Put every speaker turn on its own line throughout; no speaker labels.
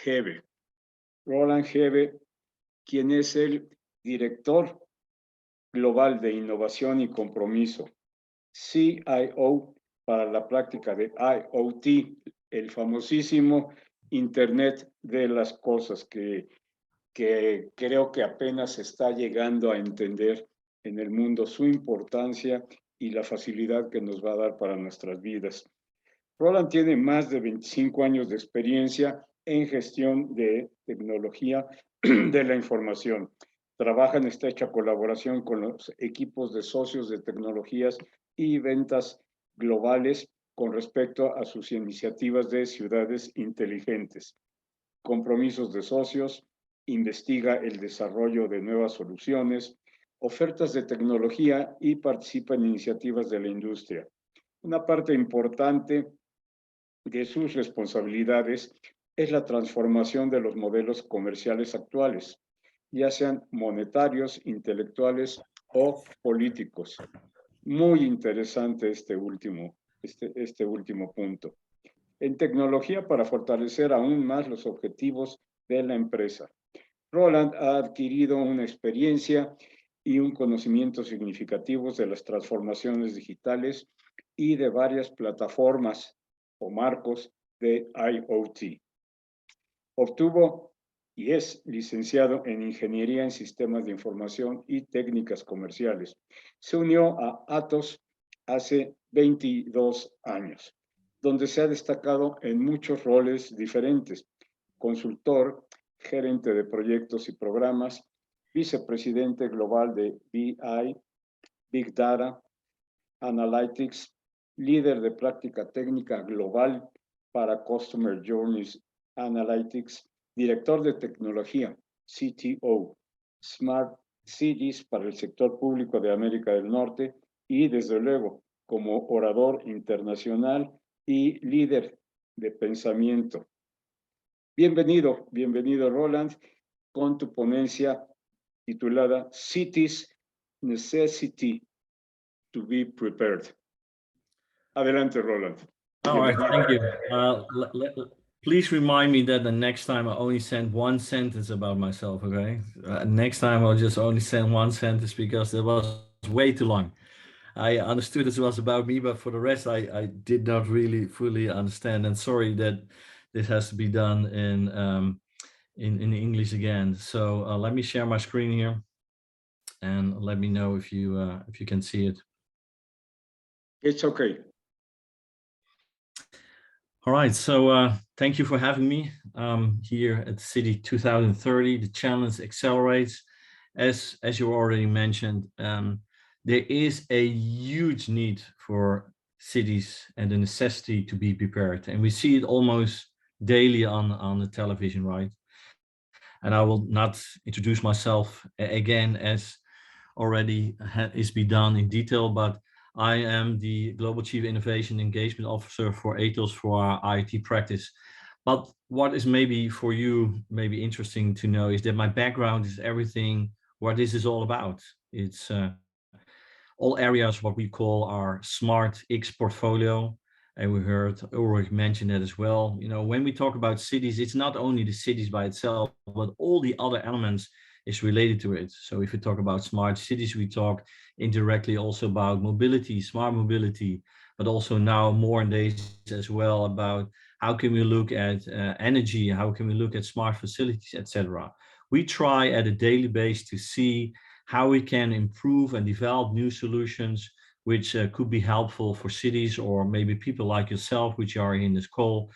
Haeve. Roland Haeve, quien es el director global de innovación y compromiso, CIO para la práctica de IoT, el famosísimo Internet de las cosas que creo que apenas está llegando a entender en el mundo su importancia y la facilidad que nos va a dar para nuestras vidas. Roland tiene más de 25 años de experiencia en gestión de tecnología de la información. Trabaja en estrecha colaboración con los equipos de socios de tecnologías y ventas globales con respecto a sus iniciativas de ciudades inteligentes, compromisos de socios, investiga el desarrollo de nuevas soluciones, ofertas de tecnología y participa en iniciativas de la industria. Una parte importante de sus responsabilidades es la transformación de los modelos comerciales actuales, ya sean monetarios, intelectuales o políticos. Muy interesante este último punto. En tecnología para fortalecer aún más los objetivos de la empresa. Roland ha adquirido una experiencia y un conocimiento significativos de las transformaciones digitales y de varias plataformas o marcos de IoT. Obtuvo y es licenciado en Ingeniería en Sistemas de Información y Técnicas Comerciales. Se unió a Atos hace 22 años, donde se ha destacado en muchos roles diferentes: consultor, gerente de proyectos y programas, vicepresidente global de BI, Big Data, Analytics, líder de práctica técnica global para Customer Journeys Analytics, director de tecnología, CTO, Smart Cities para el sector público de América del Norte y, desde luego, como orador internacional y líder de pensamiento. Bienvenido Roland, con tu ponencia titulada Cities Necessity to be Prepared. Adelante, Roland.
All right, thank you. Please remind me that the next time I only send one sentence about myself, okay? Next time I'll just only send one sentence because it was way too long. I understood this was about me, but for the rest, I did not really fully understand. And sorry that this has to be done in English again. So let me share my screen here, and let me know if you can see it.
It's okay.
All right, so thank you for having me here at City 2030. The challenge accelerates. As you already mentioned, there is a huge need for cities and the necessity to be prepared. And we see it almost daily on the television, right? And I will not introduce myself again, as already is be done in detail, but I am the Global Chief Innovation Engagement Officer for ATOS for our IoT practice. But what is maybe for you maybe interesting to know is that my background is everything what this is all about. It's all areas what we call our Smart X portfolio. And we heard Ulrich mention that as well. You know, when we talk about cities, it's not only the cities by itself, but all the other elements is related to it. So if we talk about smart cities, we talk indirectly also about mobility, smart mobility, but also now more days as well about how can we look at energy, how can we look at smart facilities, etc. We try at a daily basis to see how we can improve and develop new solutions which could be helpful for cities or maybe people like yourself, which are in this call,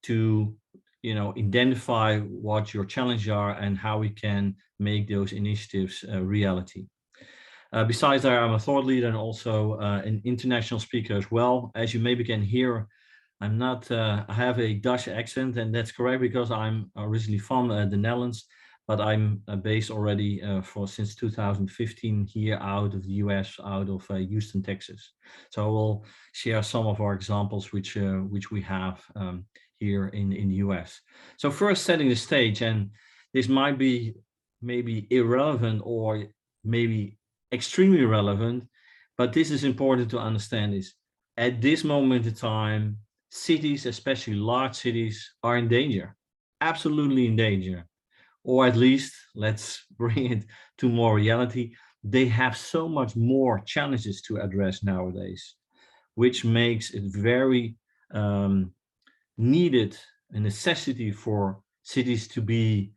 to identify what your challenges are and how we can make those initiatives a reality. Besides that, I'm a thought leader and also an international speaker as well. As you maybe can hear, I'm not, I have a Dutch accent, and that's correct because I'm originally from the Netherlands, but I'm based already since 2015 here out of the US, out of Houston, Texas. So I will share some of our examples which we have here in the US. So first, setting the stage, and this might be maybe irrelevant or maybe extremely relevant, but this is important to understand is at this moment in time, cities, especially large cities, are in danger. absolutely in danger. Or at least, let's bring it to more reality, they have so much more challenges to address nowadays, which makes it very needed, a necessity for cities to be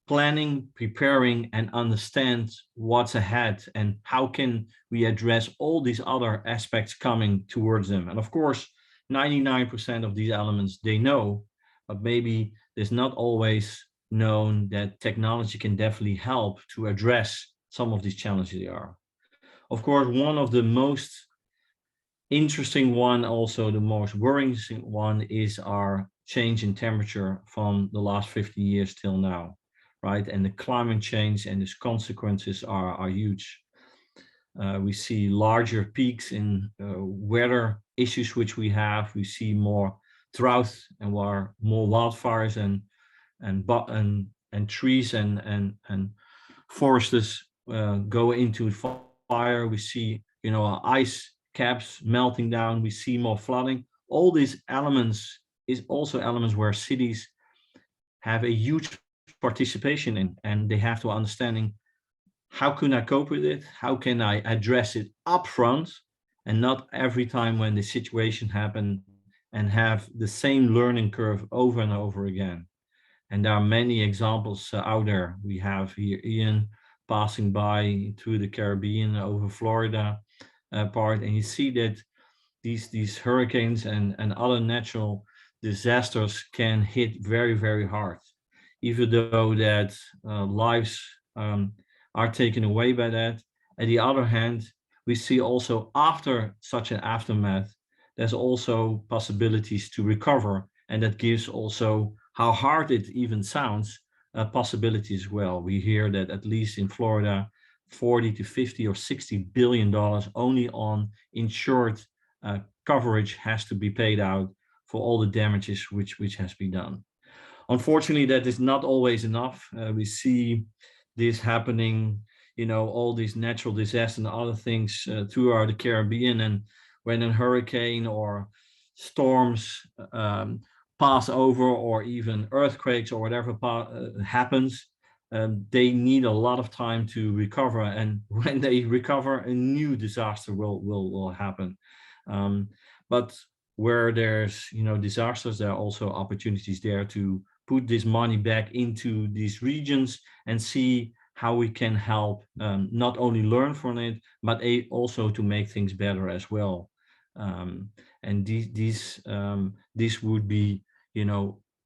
planning, preparing, and understand what's ahead and how can we address all these other aspects coming towards them. And of course, 99% of these elements they know, but maybe there's not always known that technology can definitely help to address some of these challenges they are. Of course, one of the most interesting one, also the most worrying one, is our change in temperature from the last 50 years till now, right? And the climate change and its consequences are huge. We see larger peaks in weather issues which we have. We see more drought and more wildfires and trees and forests go into fire. We see, ice caps melting down. We see more flooding. All these elements is also elements where cities have a huge participation in, and they have to understanding how can I cope with it? How can I address it upfront and not every time when the situation happen and have the same learning curve over and over again. And there are many examples out there. We have here Ian passing by through the Caribbean over Florida part, and you see that these hurricanes and other natural disasters can hit very, very hard, even though that lives are taken away by that. On the other hand, we see also after such an aftermath, there's also possibilities to recover, and that gives also, how hard it even sounds, possibilities as well. We hear that at least in Florida, 40 to 50 or $60 billion only on insured coverage has to be paid out for all the damages which has been done. Unfortunately, that is not always enough. We see this happening, all these natural disasters and other things throughout the Caribbean. And when a hurricane or storms pass over, or even earthquakes or whatever happens, they need a lot of time to recover. And when they recover, a new disaster will happen. But where there's disasters, there are also opportunities there to put this money back into these regions and see how we can help, not only learn from it, but also to make things better as well. And these would be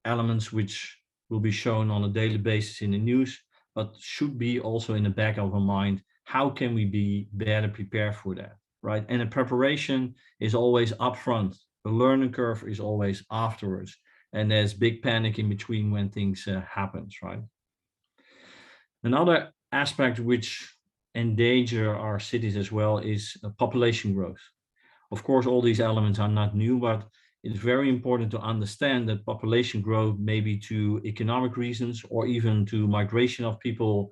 elements which will be shown on a daily basis in the news, but should be also in the back of our mind. How can we be better prepared for that, right? And the preparation is always upfront. The learning curve is always afterwards, and there's big panic in between when things happens, right? Another aspect which endanger our cities as well is population growth. Of course, all these elements are not new, but it's very important to understand that population growth may be to economic reasons or even to migration of people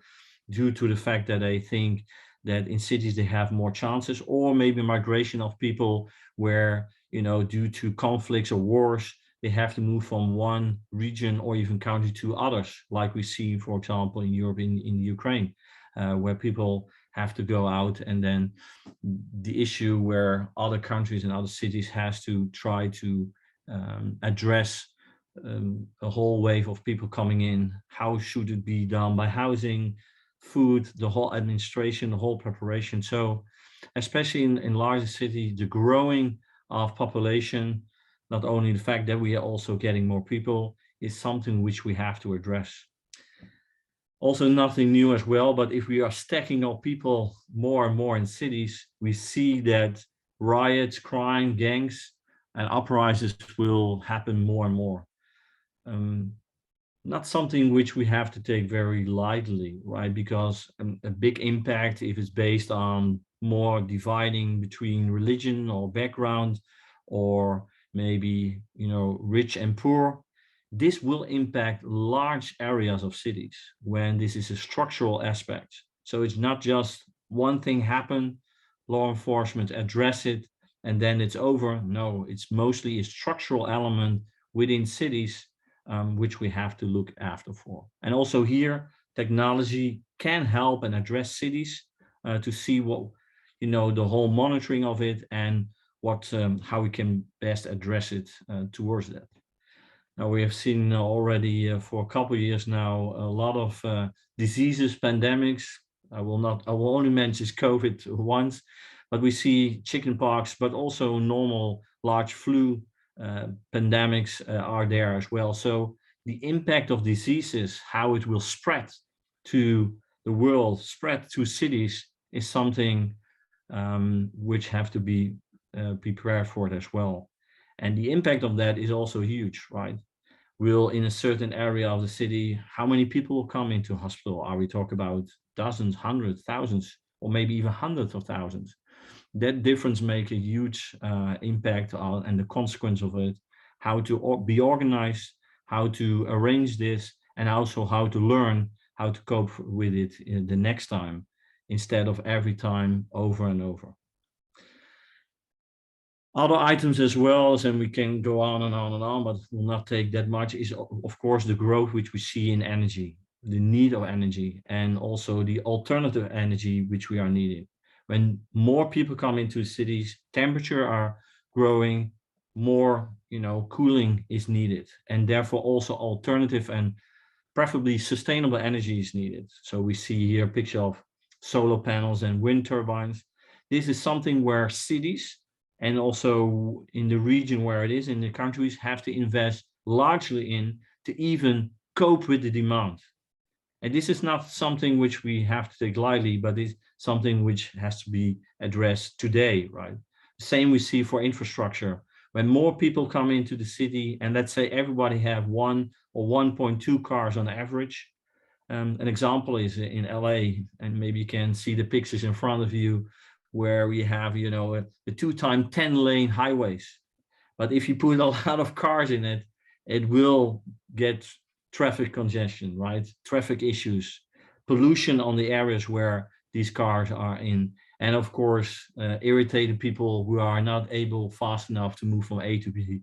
due to the fact that they think that in cities they have more chances, or maybe migration of people where, due to conflicts or wars, they have to move from one region or even country to others, like we see, for example, in Europe, in Ukraine, where people have to go out, and then the issue where other countries and other cities has to try to address a whole wave of people coming in. How should it be done by housing, food, the whole administration, the whole preparation? So especially in larger cities, the growing of population, not only the fact that we are also getting more people, is something which we have to address. Also nothing new as well, but if we are stacking up people more and more in cities, we see that riots, crime, gangs, and uprisings will happen more and more. Not something which we have to take very lightly, right? Because a big impact, if it's based on more dividing between religion or background, or maybe, rich and poor, this will impact large areas of cities when this is a structural aspect. So it's not just one thing happen, law enforcement address it, and then it's over. No, it's mostly a structural element within cities which we have to look after for. And also here, technology can help and address cities to see what, the whole monitoring of it and how we can best address it towards that. Now we have seen already for a couple of years now a lot of diseases, pandemics. I will only mention COVID once, but we see chickenpox, but also normal large flu pandemics are there as well. So the impact of diseases, how it will spread to the world, spread to cities, is something which have to be prepared for it as well. And the impact of that is also huge, right? Will in a certain area of the city, how many people will come into hospital? Are we talking about dozens, hundreds, thousands, or maybe even hundreds of thousands? That difference make a huge impact on, and the consequence of it, how to be organized, how to arrange this, and also how to learn how to cope with it the next time, instead of every time over and over. Other items as well, and we can go on and on and on, but it will not take that much, is of course the growth which we see in energy, the need of energy, and also the alternative energy which we are needing. When more people come into cities, temperature are growing, more cooling is needed, and therefore also alternative and preferably sustainable energy is needed. So we see here a picture of solar panels and wind turbines. This is something where cities, and also in the region where it is in the countries, have to invest largely in to even cope with the demand. And this is not something which we have to take lightly, but it's something which has to be addressed today, right? Same we see for infrastructure. When more people come into the city, and let's say everybody have 1 or 1.2 cars on average. An example is in LA, and maybe you can see the pictures in front of you, where we have, the 2x10 lane highways. But if you put a lot of cars in it, it will get traffic congestion, right? Traffic issues, pollution on the areas where these cars are in. And of course, irritated people who are not able fast enough to move from A to B,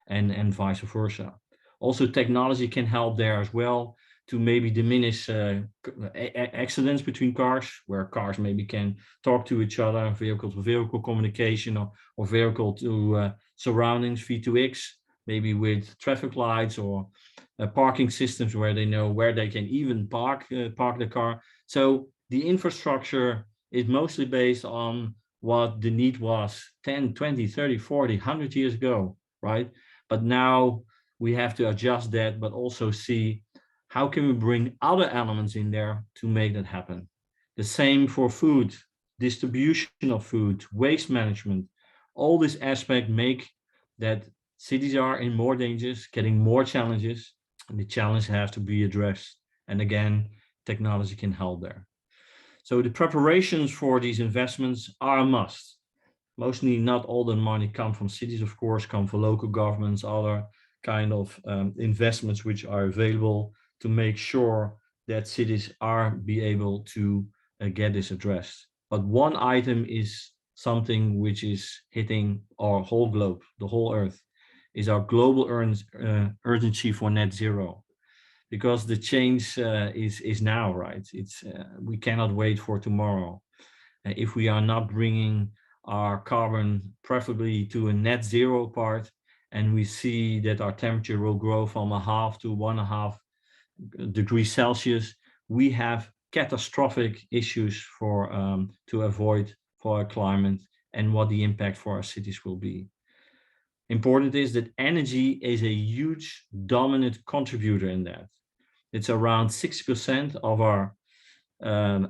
and vice versa. Also, technology can help there as well to maybe diminish accidents between cars, where cars maybe can talk to each other, vehicle-to-vehicle communication, or vehicle to surroundings, V2X, maybe with traffic lights or parking systems where they know where they can even park the car. So the infrastructure is mostly based on what the need was 10, 20, 30, 40, 100 years ago, right? But now we have to adjust that, but also see how can we bring other elements in there to make that happen. The same for food, distribution of food, waste management. All this aspect make that cities are in more dangers, getting more challenges, and the challenge has to be addressed. And again, technology can help there. So the preparations for these investments are a must. Mostly not all the money come from cities, of course, come from local governments, other kind of investments which are available to make sure that cities are be able to get this addressed. But one item is something which is hitting our whole globe, the whole earth, is our global urgency for net zero. Because the change is now, right? It's we cannot wait for tomorrow. If we are not bringing our carbon preferably to a net zero part, and we see that our temperature will grow from 0.5 to 1.5 degrees Celsius, we have catastrophic issues for to avoid for our climate and what the impact for our cities will be. Important is that energy is a huge dominant contributor in that. It's around 6% of our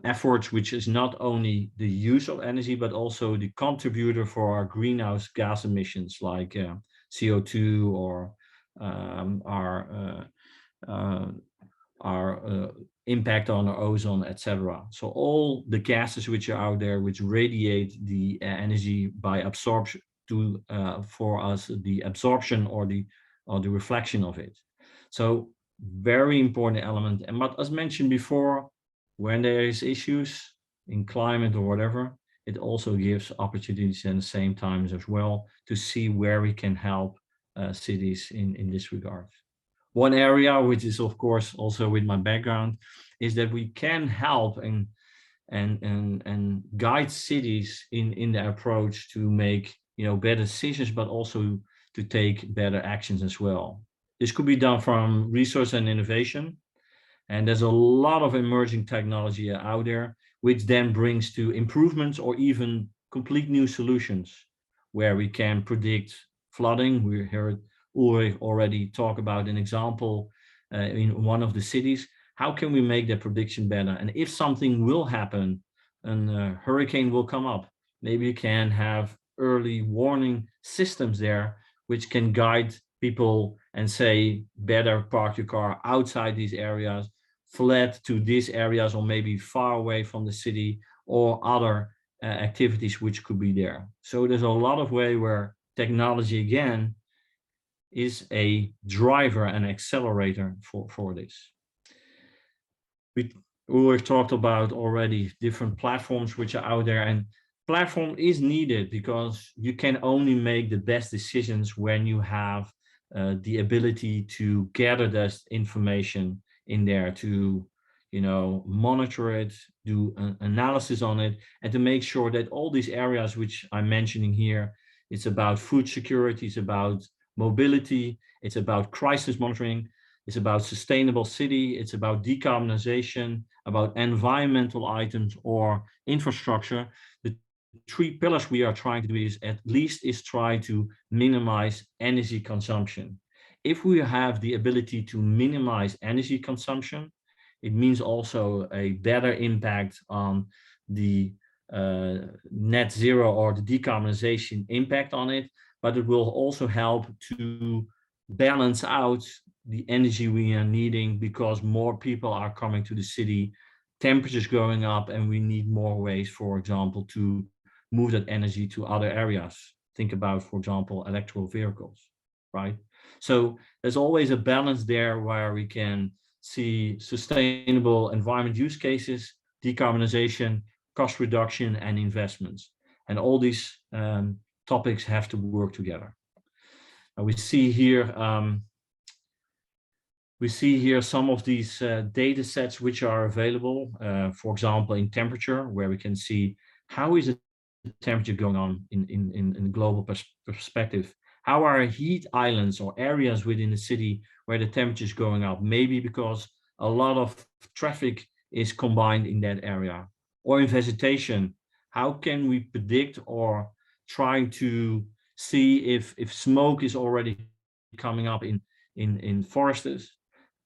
efforts, which is not only the use of energy, but also the contributor for our greenhouse gas emissions like CO2 or our impact on our ozone, etc. So all the gases which are out there, which radiate the energy by absorption to for us the absorption or the reflection of it. So very important element. And but as mentioned before, when there is issues in climate or whatever, it also gives opportunities at the same time as well to see where we can help cities in this regard. One area, which is of course also with my background, is that we can help and guide cities in the approach to make better decisions, but also to take better actions as well. This could be done from research and innovation, and there's a lot of emerging technology out there, which then brings to improvements or even complete new solutions, where we can predict flooding. We heard Ulrich already talk about an example in one of the cities. How can we make that prediction better? And if something will happen, a hurricane will come up, maybe you can have early warning systems there, which can guide people and say, better park your car outside these areas, fled to these areas, or maybe far away from the city, or other activities which could be there. So there's a lot of way where technology again is a driver and accelerator for this. We've talked about already different platforms which are out there, and platform is needed because you can only make the best decisions when you have the ability to gather this information in there, to monitor it, do an analysis on it, and to make sure that all these areas which I'm mentioning here, it's about food security, it's about mobility, it's about crisis monitoring, it's about sustainable city, it's about decarbonization, about environmental items or infrastructure. The three pillars we are trying to do is at least try to minimize energy consumption. If we have the ability to minimize energy consumption, it means also a better impact on the net zero or the decarbonization impact on it, but it will also help to balance out the energy we are needing, because more people are coming to the city, temperatures going up, and we need more ways, for example, to move that energy to other areas. Think about, for example, electrical vehicles, right? So there's always a balance there where we can see sustainable environment use cases, decarbonization, cost reduction, and investments. And all these topics have to work together. We see here some of these data sets which are available, for example, in temperature, where we can see how is the temperature going on in a global perspective. How are heat islands or areas within the city where the temperature is going up? Maybe because a lot of traffic is combined in that area. Or in vegetation, how can we predict or try to see if smoke is already coming up in forests,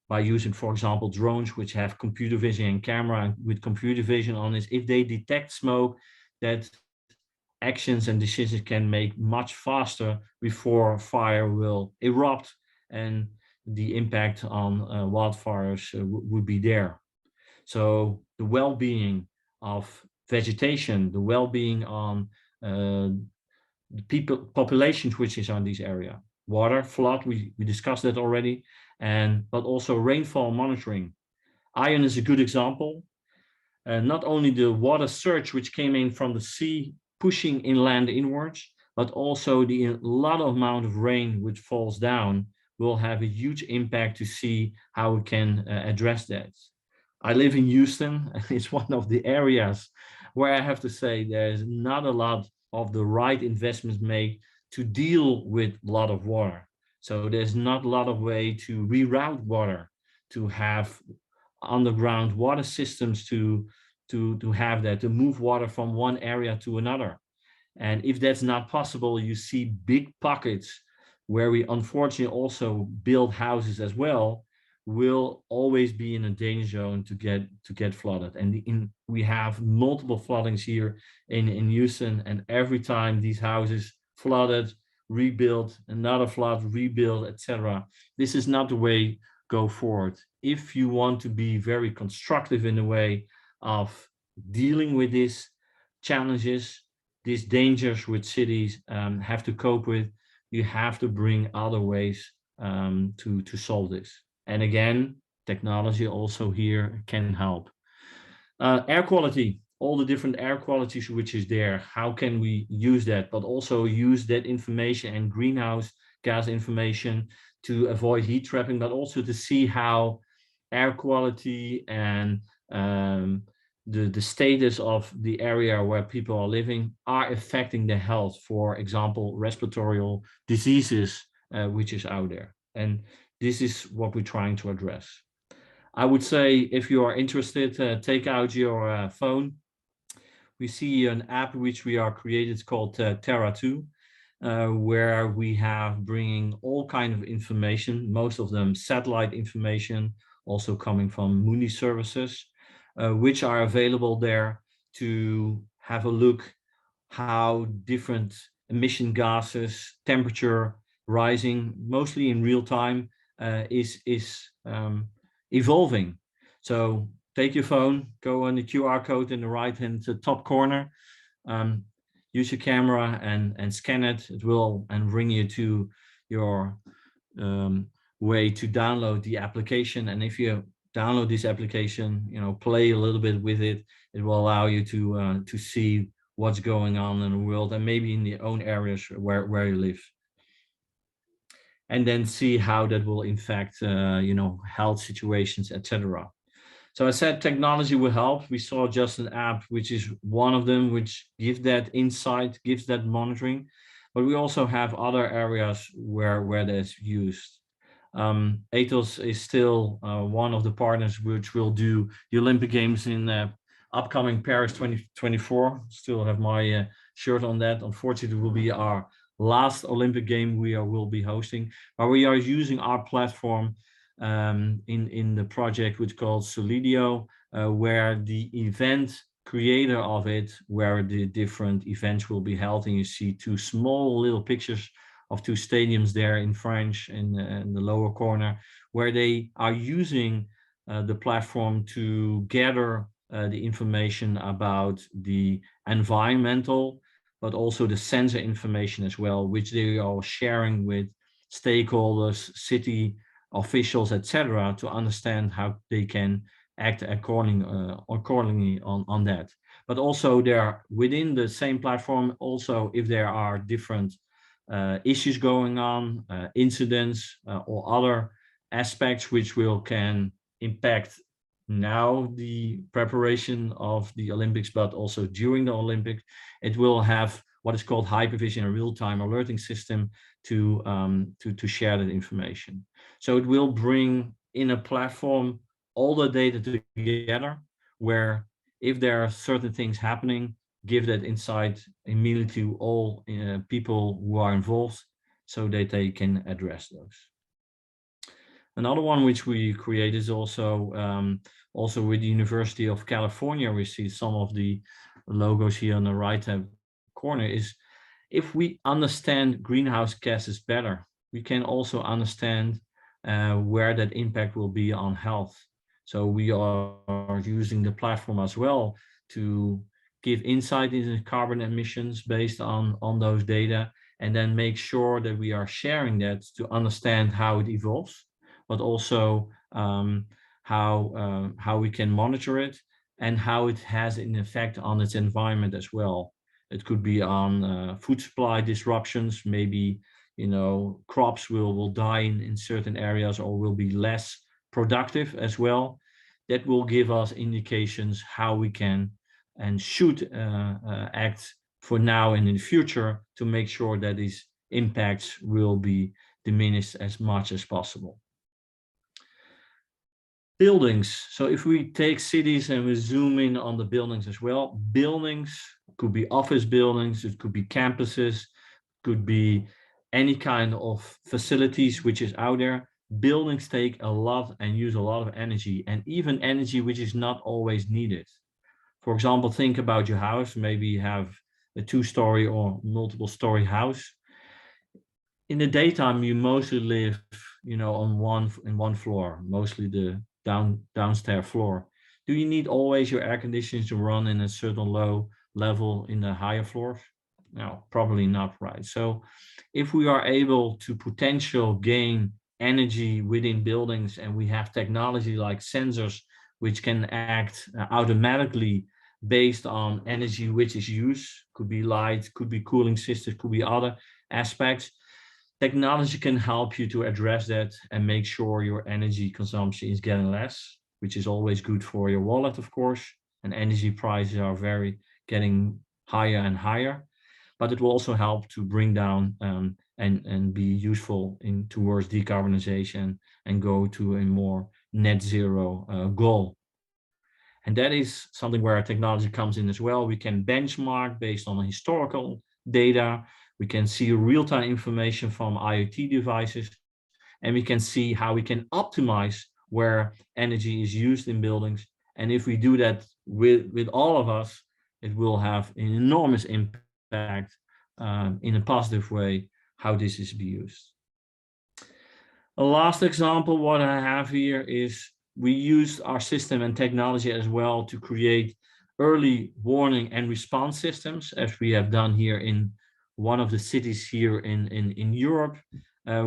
by using, for example, drones which have computer vision and camera, and with computer vision on this, if they detect smoke, that actions and decisions can make much faster before fire will erupt and the impact on wildfires would be there. So the well-being of vegetation, the well-being on the populations which is on this area. Water, flood, we discussed that already, but also rainfall monitoring. Iron is a good example. Not only the water surge which came in from the sea pushing inland inwards, but also the lot of amount of rain which falls down will have a huge impact to see how we can address that. I live in Houston, and it's one of the areas where I have to say there's not a lot of the right investments made to deal with a lot of water. So there's not a lot of way to reroute water, to have underground water systems to have that, to move water from one area to another. And if that's not possible, you see big pockets where we unfortunately also build houses as well, will always be in a danger zone to get flooded. And we have multiple floodings here in Houston, and every time these houses flooded, rebuilt, another flood, rebuild, etc. This is not the way go forward. If you want to be very constructive in the way of dealing with these challenges, these dangers which cities have to cope with, you have to bring other ways to solve this. And again, technology also here can help. Air quality, all the different air qualities which is there, how can we use that, but also use that information and greenhouse gas information to avoid heat trapping, but also to see how air quality and the status of the area where people are living are affecting their health. For example, respiratory diseases, which is out there. And this is what we're trying to address. I would say if you are interested, take out your phone. We see an app which we are created called Terra 2, where we have bringing all kind of information, most of them satellite information, also coming from Mooney services, which are available there to have a look how different emission gases, temperature rising, mostly in real time, is evolving. So take your phone, go on the QR code in the right-hand top corner, use your camera and scan it. It will and bring you to your way to download the application. And if you download this application, play a little bit with it, it will allow you to see what's going on in the world and maybe in your own areas where you live. And then see how that will affect, health situations, etc. So I said technology will help. We saw just an app, which is one of them, which gives that insight, gives that monitoring. But we also have other areas where that's used. Ethos is still one of the partners which will do the Olympic Games in upcoming Paris 2024. Still have my shirt on that. Unfortunately, it will be our last Olympic game we will be hosting, but we are using our platform in the project which is called Solidio, where the event creator of it, where the different events will be held, and you see two small little pictures of two stadiums there in French in the lower corner, where they are using the platform to gather the information about the environmental, but also the sensor information as well, which they are sharing with stakeholders, city officials, etc., to understand how they can act accordingly on that. But also there within the same platform, also if there are different issues going on, incidents or other aspects which can impact now the preparation of the Olympics, but also during the Olympics, it will have what is called hypervision, a real-time alerting system to share that information. So it will bring in a platform all the data together, where if there are certain things happening, give that insight immediately to all people who are involved so that they can address those. Another one which we create is also with the University of California. We see some of the logos here on the right-hand corner. Is if we understand greenhouse gases better, we can also understand where that impact will be on health. So we are using the platform as well to give insight into carbon emissions based on those data, and then make sure that we are sharing that to understand how it evolves, but also how we can monitor it and how it has an effect on its environment as well. It could be on food supply disruptions, maybe crops will die in certain areas or will be less productive as well. That will give us indications how we can and should act for now and in the future to make sure that these impacts will be diminished as much as possible. Buildings. So if we take cities and we zoom in on the buildings as well, buildings could be office buildings, it could be campuses, could be any kind of facilities which is out there. Buildings take a lot and use a lot of energy, and even energy which is not always needed. For example, think about your house. Maybe you have a 2-story or multiple story house. In the daytime, you mostly live, on one floor, mostly the downstairs floor. Do you need always your air conditioning to run in a certain low level in the higher floors? No, probably not, right? So if we are able to potential gain energy within buildings, and we have technology like sensors which can act automatically based on energy which is used, could be light, could be cooling systems, could be other aspects, Technology can help you to address that and make sure your energy consumption is getting less, which is always good for your wallet, of course. And energy prices are getting higher and higher, but it will also help to bring down and be useful towards decarbonization and go to a more net zero goal. And that is something where technology comes in as well. We can benchmark based on historical data. We can see real-time information from IoT devices, and we can see how we can optimize where energy is used in buildings. And if we do that with all of us, it will have an enormous impact in a positive way, how this is be used. A last example, what I have here is we used our system and technology as well to create early warning and response systems, as we have done here in one of the cities here in Europe,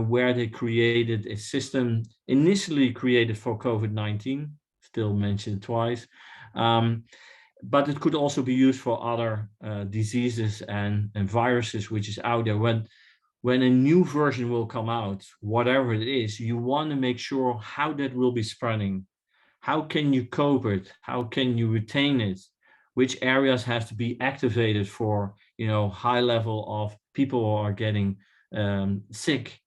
where they created a system initially created for COVID-19, still mentioned twice, but it could also be used for other diseases and viruses which is out there. When a new version will come out, whatever it is, you want to make sure how that will be spreading. How can you cope it? How can you retain it? Which areas have to be activated for, high level of people who are getting sick?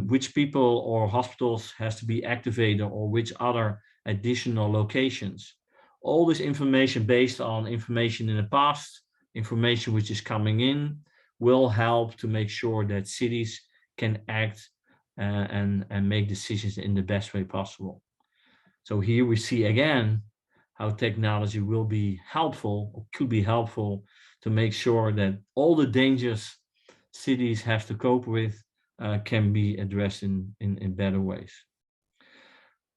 Which people or hospitals has to be activated, or which other additional locations? All this information based on information in the past, information which is coming in, will help to make sure that cities can act and make decisions in the best way possible. So here we see again how technology will be helpful, or could be helpful, to make sure that all the dangers cities have to cope with can be addressed in better ways.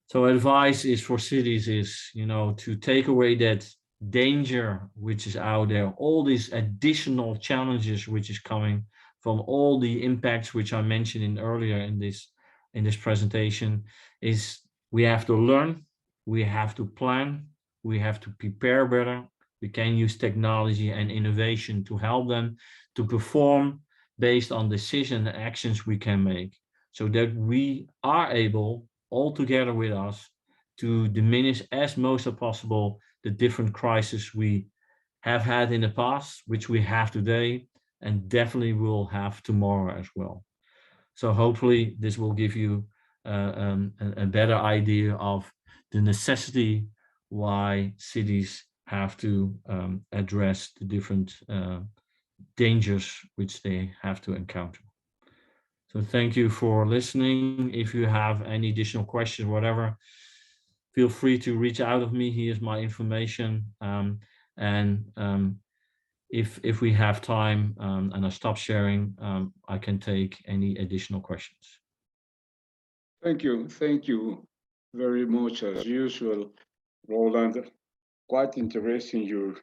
So advice is for cities is, to take away that danger which is out there, all these additional challenges which is coming from all the impacts which I mentioned earlier in this presentation, is we have to learn, we have to plan, we have to prepare better. We can use technology and innovation to help them to perform based on decision and actions we can make, so that we are able, all together with us, to diminish as much as possible the different crises we have had in the past, which we have today, and definitely will have tomorrow as well. So hopefully this will give you a better idea of the necessity why cities have to address the different dangers which they have to encounter. So thank you for listening. If you have any additional questions, whatever, feel free to reach out of me. Here's my information. If we have time and I stop sharing, I can take any additional questions.
Thank you very much as usual, Roland. Quite interesting your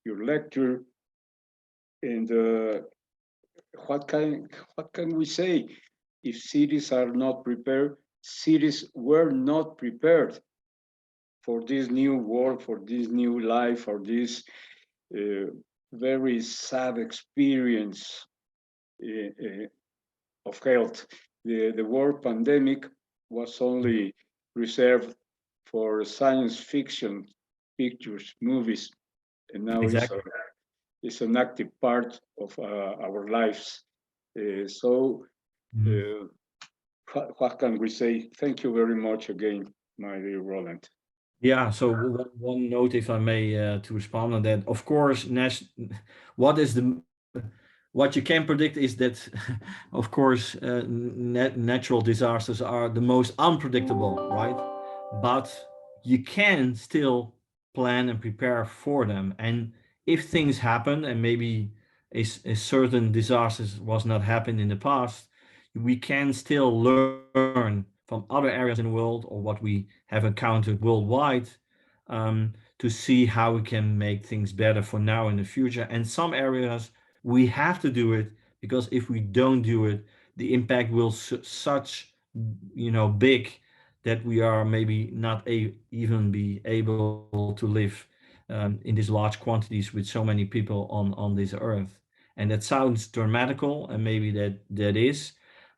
lecture. And what can we say? If cities are not prepared, cities were not prepared for this new world, for this new life, for this very sad experience of health. The world pandemic was only reserved for science fiction pictures, movies, and now exactly. It's an active part of our lives. What can we say? Thank you very much again, my dear Roland.
Yeah, so one note, if I may, to respond on that. Of course, what you can predict is that, of course, natural disasters are the most unpredictable, right? But you can still plan and prepare for them. And if things happen, and maybe a certain disaster was not happened in the past, we can still learn from other areas in the world, or what we have encountered worldwide, to see how we can make things better for now and the future. And some areas we have to do it, because if we don't do it, the impact will such big that we are maybe not even be able to live in these large quantities with so many people on this earth. And that sounds dramatical, and maybe that is,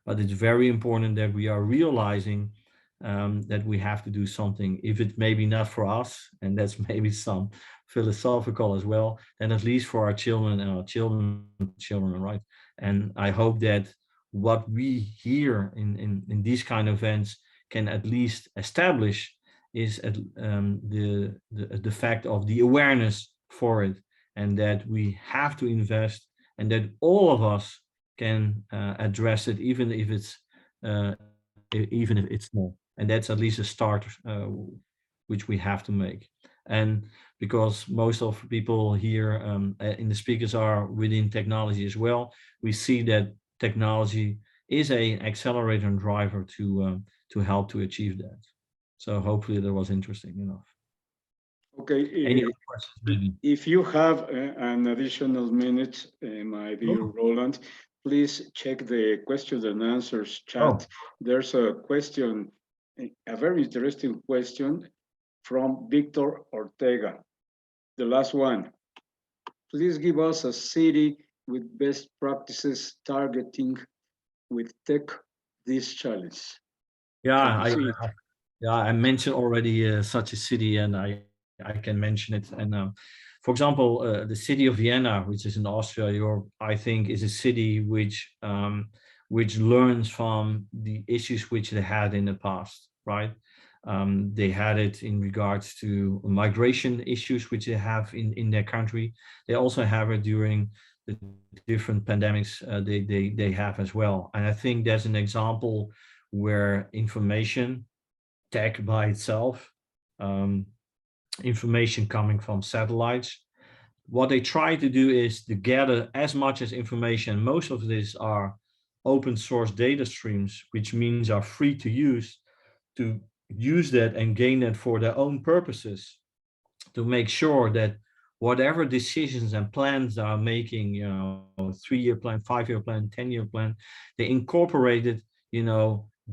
but it's very important that we are realizing that we have to do something. If it's maybe not for us, and that's maybe some philosophical as well, then at least for our children and our children, right? And I hope that what we hear in these kind of events can at least establish is the fact of the awareness for it, and that we have to invest, and that all of us can address it, even if it's small. And that's at least a start which we have to make. And because most of people here in the speakers are within technology as well, we see that technology is an accelerator and driver to help to achieve that. So hopefully that was interesting enough.
Okay.
Any other questions, maybe?
If you have an additional minute, my dear Roland, please check the question and answers chat. There's a question, a very interesting question from Victor Ortega. The last one. Please give us a city with best practices targeting with tech this challenge.
Yeah, I mentioned already such a city, and I can mention it. And for example, the city of Vienna, which is in Austria, I think is a city which learns from the issues which they had in the past, right? They had it in regards to migration issues which they have in their country. They also have it during the different pandemics they have as well. And I think that's an example where information tech by itself, information coming from satellites, what they try to do is to gather as much as information. Most of these are open source data streams, which means are free to use that and gain that for their own purposes, to make sure that whatever decisions and plans they are making, 3-year plan, 5-year plan, 10-year plan, they incorporated,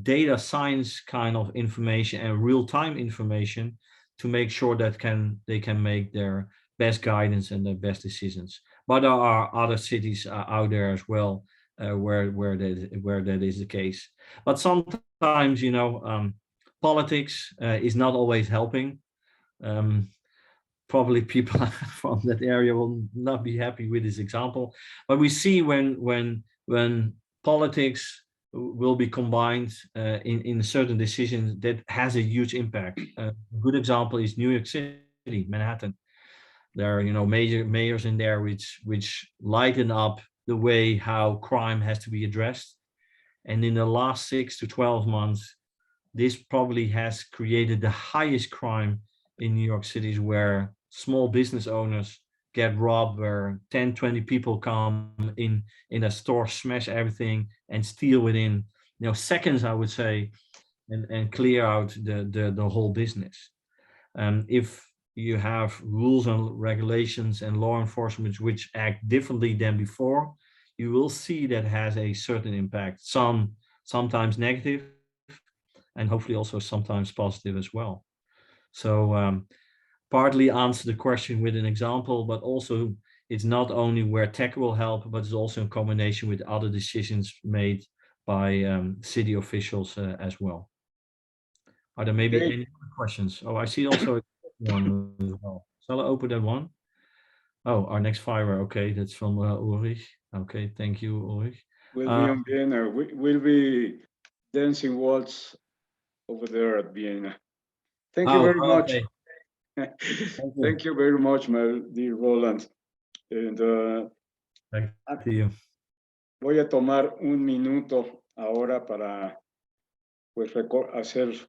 data science kind of information and real-time information to make sure that they can make their best guidance and their best decisions. But there are other cities out there as well where that is the case. But sometimes, politics is not always helping. Probably people from that area will not be happy with this example, but we see when politics will be combined in certain decisions, that has a huge impact. A good example is New York City, Manhattan. There are major mayors in there which lighten up the way how crime has to be addressed. And in the last 6 to 12 months, this probably has created the highest crime in New York City, where small business owners get robbed, where 10, 20 people come in a store, smash everything and steal within seconds, I would say, and clear out the whole business. If you have rules and regulations and law enforcement which act differently than before, you will see that has a certain impact, sometimes negative, and hopefully also sometimes positive as well. So partly answer the question with an example, but also it's not only where tech will help, but it's also in combination with other decisions made by city officials as well. Are there maybe any other questions? Oh, I see also one as well. Shall I open that one? Oh, our next fiber. Okay, that's from Ulrich. Okay, thank you, Ulrich.
We'll be on Vienna. We'll be dancing waltz over there at Vienna. Thank you very much. Thank you very much, my dear Roland. And
thank you.
Voy a tomar un minuto ahora para hacer